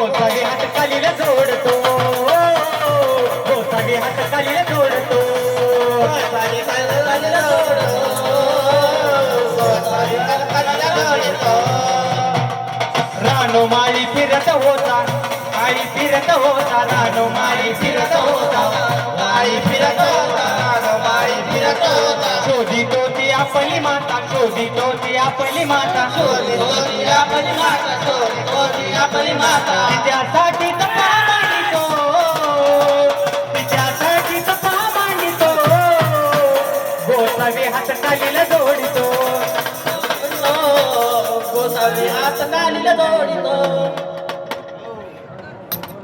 गोसावी हात खालीला जोडतो गोसावी हात खालीला जोडतो गोसावी खालीला जोडतो गोसावी हात खालीला जोडतो रानो माळी फिरत होता माळी फिरत होता रानो माळी फिरत होता माळी फिरत होता रानो माळी फिरत होता शोधितो ती आपली माता शोधितो ती आपली माता शोधितो ती आपली माता शोधितो ती आपली माता तिच्यासाठी तपा मांडितो तिच्यासाठी तपा मांडितो गोसावी हात खालीला जोडितो गोसावी हात खालीला जोडितो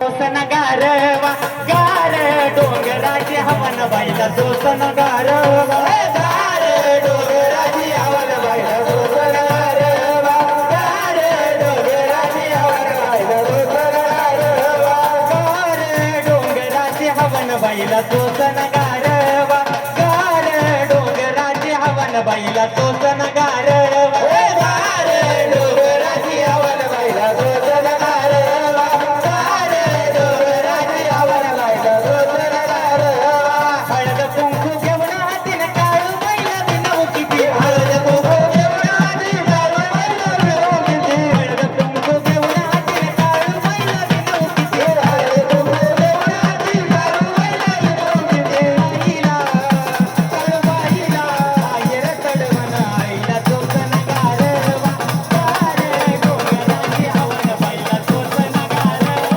सोसन गारवा गार डोंगराची हवन बाईला सोसन गारवा गार डोंगराची हवन बाईला सोसन गारवा गार डोंगराची हवन बाईला सोसन गारवा गार डोंगराची हवन बाईला सोसन गारवा गार डोंगराची हवन बाईला सोसन गारवा गार डोंगराची हवन बाईला सोसन गारवा गार डोंगराची हवन बाईला सोसन गारवा हळद कुंकू घेऊन हातीन काळू बाईला विनव किती हळद कुंकू घेऊन हाती काळू बाईला विनव किती हळद कुंकू घेऊन हातीन काळू बाईला विनव किती हळद कुंकू घेऊन हाती काळू बाईला विनव किती आईला काळूबाईला आयर चढवण आईला सोसन गारवा गार डोंगराची हवन बाईला सोसन गारवा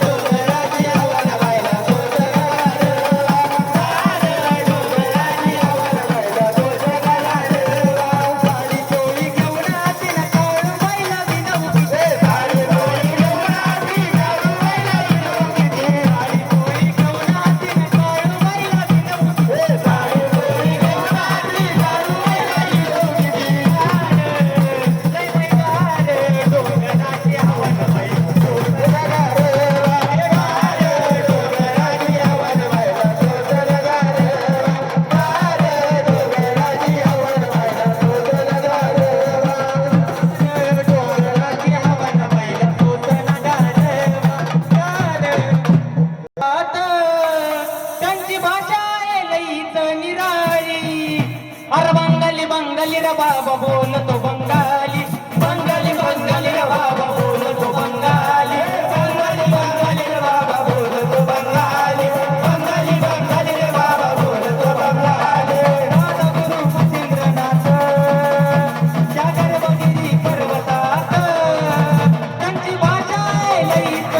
डोंगराची हवन बाईला सोसन गारवा डोंगराची हवन बाईला सोसन गारवा साडी चोळी घेऊन हातीन काळूबाईला विनव किती साडी चोळी घेऊन हाती काळू बाईला विनव किती साडी चोळी घेऊन हातीन काळूबाईला विनव किती साडी चोळी घेऊन हाती काळू बाईला विनव किती लय बाई गार डोंगराची हवन बाईला सोसन डोंगराची हवन बाईला सोसन त्यांची भाषा आहे लईच निराळी अरे बंगाली बंगाली रे बाबा बोलतो बंगाली बंगाली बंगाली रे बाबा बोलतो बंगाली बंगाली बंगाली रे बाबा बोलतो बंगाली बंगाली बंगाली रे बाबा बोलतो बंगाली दादा गुरु मच्छिंद्रनाथ सागर बगिरी पर्वतात त्यांची भाषा आहे लईच